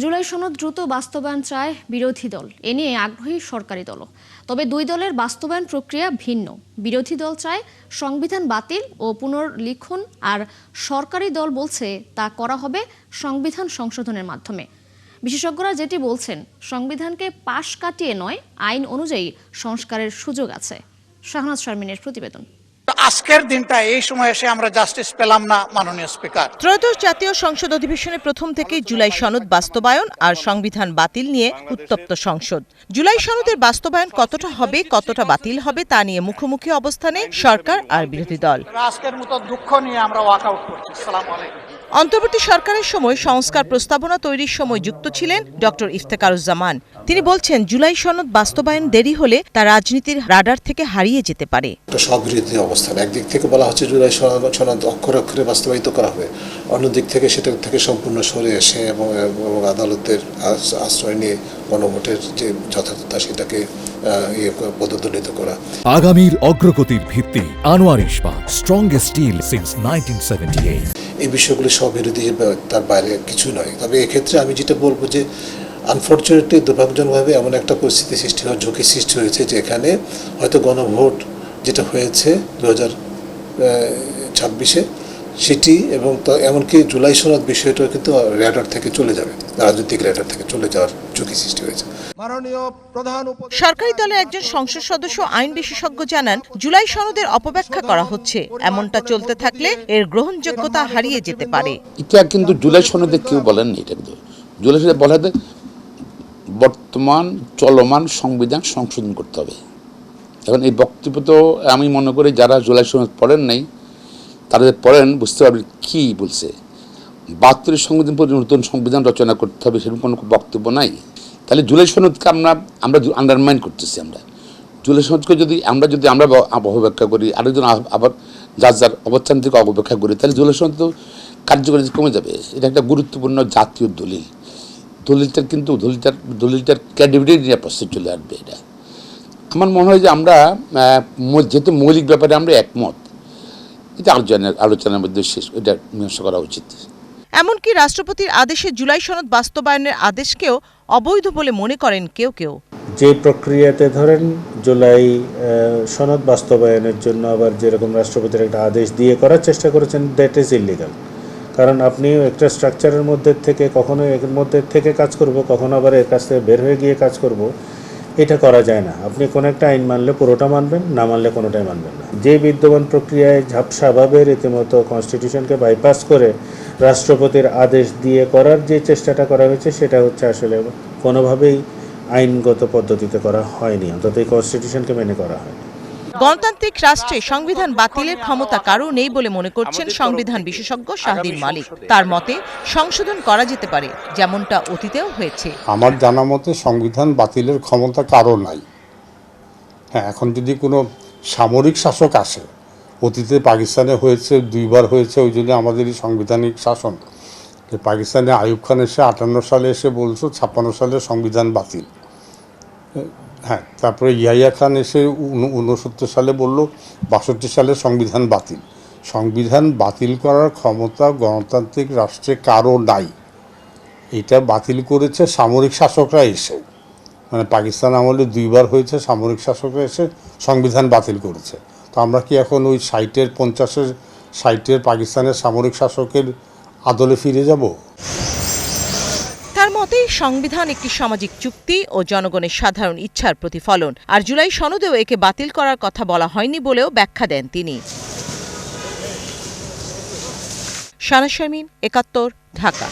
জুলাই সনদ দ্রুত বাস্তবায়ন চায় বিরোধী দল। এ নিয়ে আগ্রহী সরকারি দলও। তবে দুই দলের বাস্তবায়ন প্রক্রিয়া ভিন্ন। বিরোধী দল চায় সংবিধান বাতিল ও পুনর্লিখন, আর সরকারি দল বলছে তা করা হবে সংবিধান সংশোধনের মাধ্যমে। বিশেষজ্ঞরা যেটি বলছেন, সংবিধানকে পাশ কাটিয়ে নয়, আইন অনুযায়ী সংস্কারের সুযোগ আছে। শাহনাজ শারমিনের প্রতিবেদন। আজকের দিনটা এই সময় এসে আমরা জাস্টিস পেলাম না মাননীয় স্পিকার। ত্রয়োদশ জাতীয় সংসদ অধিবেশনের প্রথম থেকেই জুলাই সনদ বাস্তবায়ন আর সংবিধান বাতিল নিয়ে উত্তপ্ত সংসদ। জুলাই সনদের বাস্তবায়ন কতটা হবে, কতটা বাতিল হবে তা নিয়ে মুখোমুখি অবস্থানে সরকার আর বিরোধী দল। আজকের মতো দুঃখ নিয়ে আমরা ওয়াকআউট করছি। আসসালামু আলাইকুম। অন্তর্বর্তী সরকারের সময় সংস্কার প্রস্তাবনা তৈরির সময় যুক্ত ছিলেন ডক্টর ইফতেখারুজ্জামান। তিনি বলছেন, জুলাই সনদ বাস্তবায়ন দেরি হলে তা রাজনীতির রাডার থেকে হারিয়ে যেতে পারে। একটা স্ববিরোধী অবস্থান। একদিক থেকে বলা হচ্ছে জুলাই সনদ অক্ষরে অক্ষরে বাস্তবায়িত করা হবে, অন্যদিক থেকে সেটা থেকে সম্পূর্ণ সরে এসে এবং আদালতের আশ্রয় নিয়ে গণভোটের যে যথার্থতা সেটাকে পদদলিত করা। আগামীর অগ্রগতির ভিত্তি আনোয়ার ইস্পাত, স্ট্রংগেস্ট স্টিল সিন্স 1978। এই বিষয়গুলি স্ববিরোধী, তার বাইরে কিছু নয়। তবে এক্ষেত্রে আমি যেটা বলবো যে আনফর্চুনেটলি, দুর্ভাগ্যজনকভাবে এমন একটা পরিস্থিতি সৃষ্টি হওয়ার ঝুঁকি সৃষ্টি হয়েছে যেখানে হয়তো গণভোট যেটা হয়েছে 2026-এ সেটি এবং এমনকি জুলাই সনদ বিষয়টাও কিন্তু র্যাডার থেকে চলে যাবে, রাজনৈতিক র্যাডার থেকে চলে যাওয়ার ঝুঁকি সৃষ্টি হয়েছে। সরকারি দলের একজন সংসদ সদস্য আইন বিশেষজ্ঞ জানান, জুলাই সনদের অপব্যাখ্যা করা হচ্ছে। এমনটা চলতে থাকলে এর গ্রহণযোগ্যতা হারিয়ে যেতে পারে। এটা কিন্তু জুলাই সনদে কেউ বলেননি। এটা কিন্তু জুলাই সনদে বলা হয় বর্তমান চলমান সংবিধান সংশোধন করতে হবে। এখন এই বক্তব্য তো আমি মনে করি যারা জুলাই সনদ পড়েন নাই তাদের পড়েন বুঝতে পারবেন কি বলছে। 72 সংবিধান পর্যন্ত নতুন সংবিধান রচনা করতে হবে, সেরকম কোনো বক্তব্য নাই। তাহলে জুলাই সনদকে আমরা আন্ডারমাইন করতেছি। আমরা জুলাই সনদকে যদি আমরা অপব্যাখ্যা করি, আরেকজন আবার যার অবস্থান থেকে অপব্যাখ্যা করি, তাহলে জুলাই সনদ তো কার্যকরী কমে যাবে। এটা একটা গুরুত্বপূর্ণ জাতীয় দলিল। দলিলটার ক্রেডিবিলিটি নিয়ে প্রশ্ন চলে আসবে। এটা আমার মনে হয় যে আমরা যেহেতু মৌলিক ব্যাপারে আমরা একমত, এটা আলোচনার মধ্যে শেষ, এটা মীমাংসা করা উচিত। এমনকি রাষ্ট্রপতির আদেশে জুলাই সনদ বাস্তবায়নের আদেশকেও অবৈধ বলে মনে করেন কেউ কেউ। যে প্রক্রিয়াতে ধরেন জুলাই সনদ বাস্তবায়নের জন্য আবার যেরকম রাষ্ট্রপতির একটা আদেশ দিয়ে করার চেষ্টা করেছেন, দ্যাট ইজ ইলিগাল। কারণ আপনি একটা স্ট্রাকচারের মধ্যে থেকে কখনো এর মধ্যে থেকে কাজ করব, কখনো আবার এর কাছ থেকে বের হয়ে গিয়ে কাজ করব, এটা করা যায় না। আপনি কোনো একটা আইন মানলে পুরোটা মানবেন, না মানলে কোনোটাই মানবেন না। যে বিদ্যমান প্রক্রিয়ায় ঝাপসাভাবে রীতিমতো কনস্টিটিউশনকে বাইপাস করে রাষ্ট্রপতির আদেশ দিয়ে করার যে চেষ্টাটা করা হয়েছে, সেটা হচ্ছে আসলে কোনোভাবেই আইনগত পদ্ধতিতে করা হয়নি, অন্তত এই কনস্টিটিউশনকে মেনে করা হয়নি। গণতান্ত্রিক রাষ্ট্রে সংবিধান বাতিলের ক্ষমতা কারও নেই বলে মনে করছেন সংবিধান বিশেষজ্ঞ শাহদিন মালিক। তার মতে সংশোধন করা যেতে পারে, যেমনটা অতীতেও হয়েছে। আমার জানা মতে সংবিধান বাতিলের ক্ষমতা কারও নাই। হ্যাঁ, এখন যদি কোনো সামরিক শাসক আসে, অতীতে পাকিস্তানে হয়েছে, 2বার হয়েছে, ওই জন্য আমাদেরই সাংবিধানিক শাসন। পাকিস্তানে আইয়ুব খান এসে 58 সালে এসে বলছো 56 সালে সংবিধান বাতিল। হ্যাঁ, তারপরে ইয়াহিয়া খান এসে 69 সালে বলল 62 সালে সংবিধান বাতিল। সংবিধান বাতিল করার ক্ষমতা গণতান্ত্রিক রাষ্ট্রে কারও নাই। এটা বাতিল করেছে সামরিক শাসকরা এসে, মানে পাকিস্তান আমলে 2বার হয়েছে, সামরিক শাসকরা এসে সংবিধান বাতিল করেছে। তো আমরা কি এখন ওই 60-এর 50-এর 60-এর পাকিস্তানের সামরিক শাসকের আদলে ফিরে যাব? তার মতে সংবিধান একটি সামাজিক চুক্তি ও জনগণের সাধারণ ইচ্ছার প্রতিফলন, আর জুলাই সনদেও একে বাতিল করার কথা বলা হয়নি বলেও ব্যাখ্যা দেন তিনি। শাহনাজ শারমিন, 71, ঢাকা।